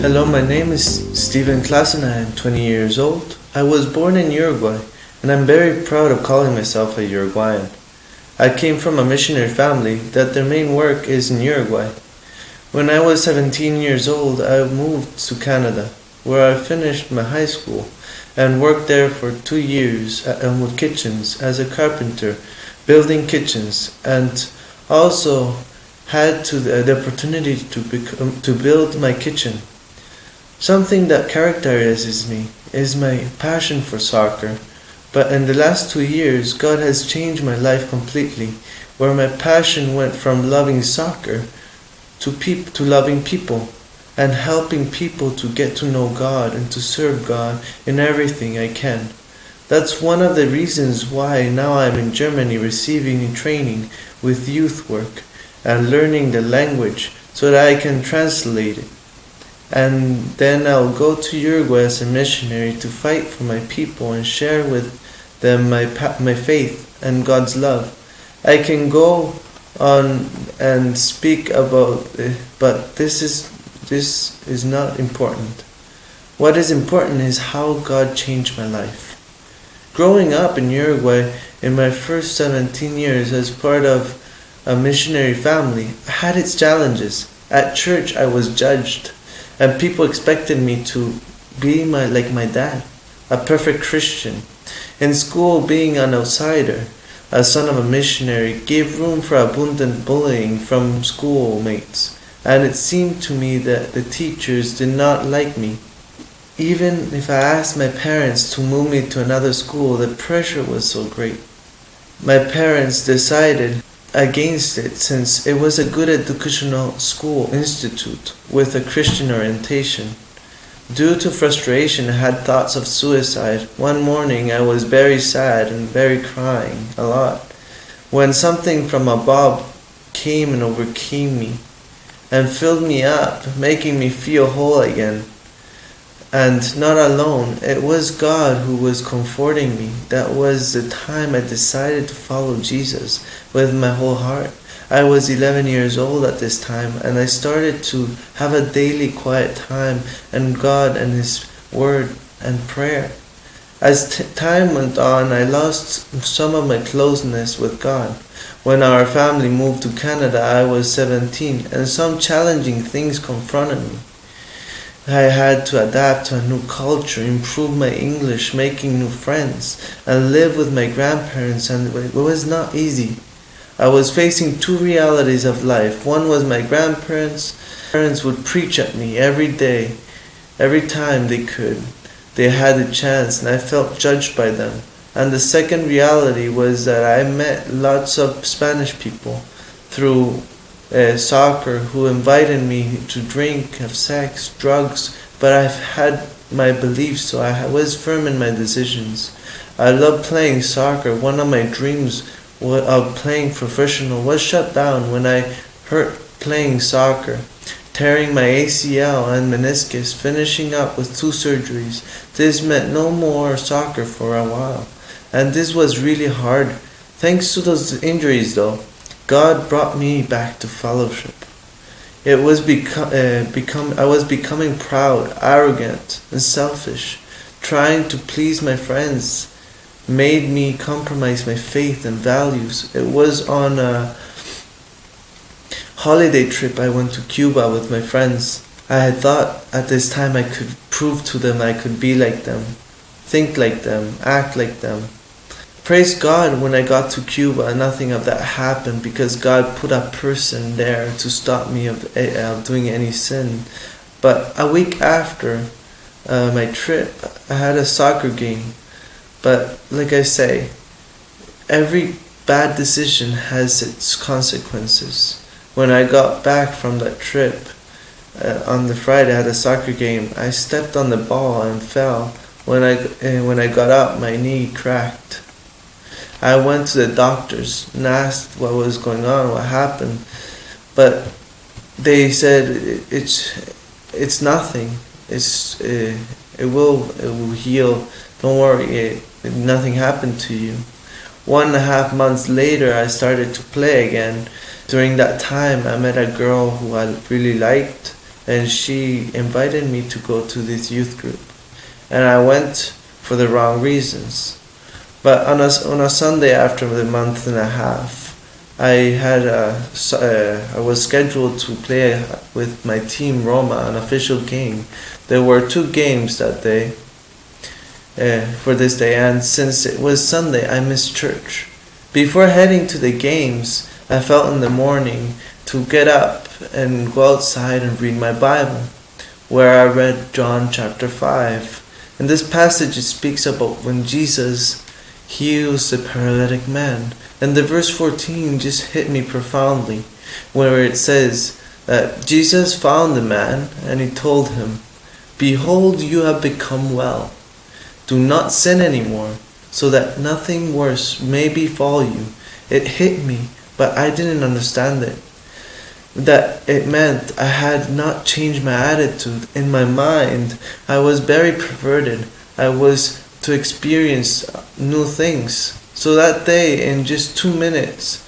Hello, my name is Steven Klassen. I am 20 years old. I was born in Uruguay, and I'm very proud of calling myself a Uruguayan. I came from a missionary family that their main work is in Uruguay. When I was 17 years old, I moved to Canada, where I finished my high school and worked there for 2 years at Elmwood Kitchens as a carpenter, building kitchens, and also had the opportunity to build my kitchen. Something that characterizes me is my passion for soccer, but in the last 2 years, God has changed my life completely, where my passion went from loving soccer to loving people and helping people to get to know God and to serve God in everything I can. That's one of the reasons why now I'm in Germany receiving training with youth work and learning the language so that I can translate it. And then I'll go to Uruguay as a missionary to fight for my people and share with them my faith and God's love. I can go on and speak about it, but this is not important. What is important is how God changed my life. Growing up in Uruguay in my first 17 years as part of a missionary family had its challenges. At church I was judged, and people expected me to be like my dad, a perfect Christian. In school, being an outsider, a son of a missionary, gave room for abundant bullying from schoolmates, and it seemed to me that the teachers did not like me. Even if I asked my parents to move me to another school, the pressure was so great. My parents decided against it since it was a good educational school institute with a Christian orientation. Due to frustration, I had thoughts of suicide. One morning I was very sad and very crying a lot when something from above came and overcame me and filled me up, making me feel whole again. And not alone, it was God who was comforting me. That was the time I decided to follow Jesus with my whole heart. I was 11 years old at this time, and I started to have a daily quiet time and God and His Word and prayer. As time went on, I lost some of my closeness with God. When our family moved to Canada, I was 17, and some challenging things confronted me. I had to adapt to a new culture, improve my English, making new friends, and live with my grandparents, and it was not easy. I was facing two realities of life. One was my grandparents. Parents would preach at me every day, every time they could. They had a chance, and I felt judged by them. And the second reality was that I met lots of Spanish people through soccer who invited me to drink, have sex, drugs, but I've had my beliefs, so I was firm in my decisions. I love playing soccer. One of my dreams of playing professional was shut down when I hurt playing soccer, tearing my ACL and meniscus, finishing up with 2 surgeries. This meant no more soccer for a while, and this was really hard. Thanks to those injuries though, God brought me back to fellowship. I was becoming proud, arrogant, and selfish. Trying to please my friends made me compromise my faith and values. It was on a holiday trip I went to Cuba with my friends. I had thought at this time I could prove to them I could be like them, think like them, act like them. Praise God, when I got to Cuba, nothing of that happened because God put a person there to stop me of doing any sin. But a week after my trip, I had a soccer game. But like I say, every bad decision has its consequences. When I got back from that trip, on the Friday I had a soccer game, I stepped on the ball and fell. When I got up, my knee cracked. I went to the doctors and asked what was going on, what happened, but they said it's nothing. It will heal. Don't worry, nothing happened to you. 1.5 months later, I started to play again. During that time, I met a girl who I really liked, and she invited me to go to this youth group. And I went for the wrong reasons. But on a Sunday after the month and a half, I was scheduled to play with my team Roma, an official game. There were 2 games that day, for this day, and since it was Sunday, I missed church. Before heading to the games, I felt in the morning to get up and go outside and read my Bible, where I read John chapter 5. In this passage, it speaks about when Jesus heals the paralytic man. And the verse 14 just hit me profoundly, where it says that Jesus found the man and he told him, "Behold, you have become well. Do not sin anymore, so that nothing worse may befall you." It hit me, but I didn't understand it. That it meant I had not changed my attitude. In my mind, I was very perverted. I was to experience new things. So that day, in just 2 minutes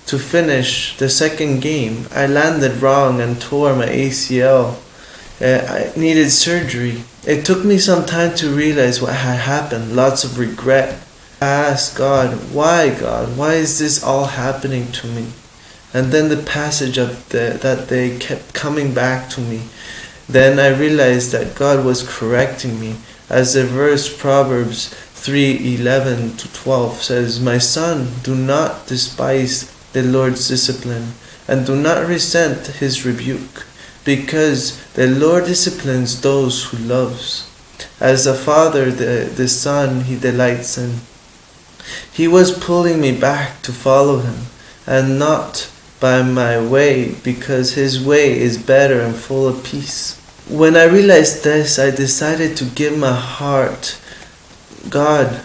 to finish the second game, I landed wrong and tore my ACL. I needed surgery. It took me some time to realize what had happened, lots of regret. I asked God? Why is this all happening to me? And then the passage of that day kept coming back to me. Then I realized that God was correcting me, as the verse Proverbs 3:11-12 says, "My son, do not despise the Lord's discipline, and do not resent his rebuke, because the Lord disciplines those who loves. As a father, the son he delights in." He was pulling me back to follow him, and not by my way, because his way is better and full of peace. When I realized this, I decided to give my heart God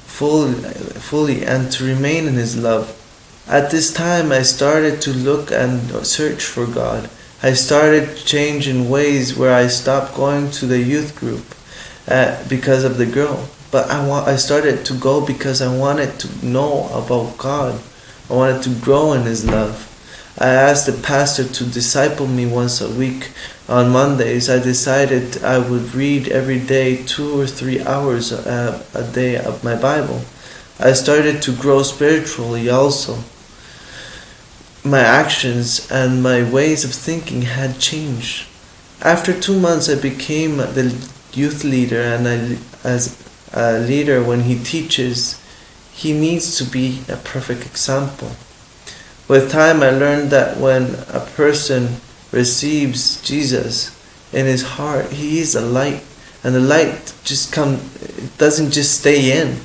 fully and to remain in his love. At this time, I started to look and search for God. I started changing ways where I stopped going to the youth group because of the girl. But I started to go because I wanted to know about God. I wanted to grow in his love. I asked the pastor to disciple me once a week. On Mondays, I decided I would read every day 2 or 3 hours a day of my Bible. I started to grow spiritually also. My actions and my ways of thinking had changed. After 2 months, I became the youth leader, and as a leader, when he teaches, he needs to be a perfect example. With time, I learned that when a person receives Jesus in his heart, he is a light, and the light it doesn't just stay in,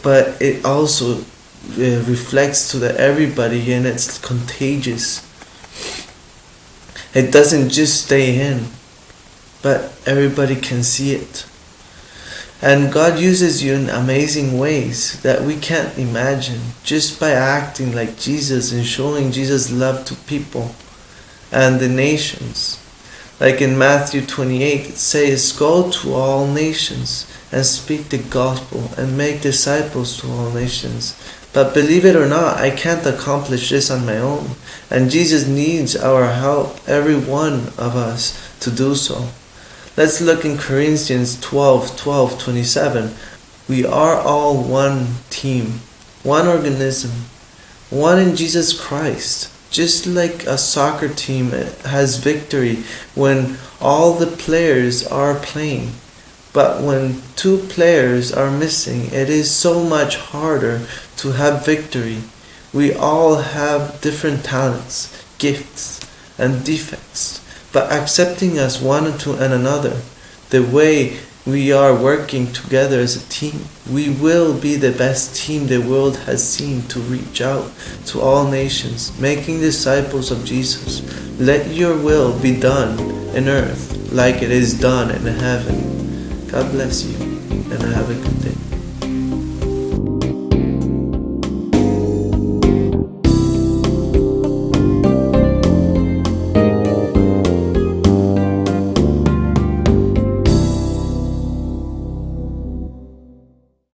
but it also reflects to everybody, and it's contagious. It doesn't just stay in, but everybody can see it. And God uses you in amazing ways that we can't imagine, just by acting like Jesus and showing Jesus' love to people and the nations. Like in Matthew 28, it says, "Go to all nations and speak the gospel and make disciples to all nations." But believe it or not, I can't accomplish this on my own. And Jesus needs our help, every one of us, to do so. Let's look in Corinthians 12:27. We are all one team, one organism, one in Jesus Christ. Just like a soccer team has victory when all the players are playing. But when 2 players are missing, it is so much harder to have victory. We all have different talents, gifts, and defects. But accepting us one to another, the way we are working together as a team, we will be the best team the world has seen to reach out to all nations, making disciples of Jesus. Let your will be done in earth like it is done in heaven. God bless you, and have a good day.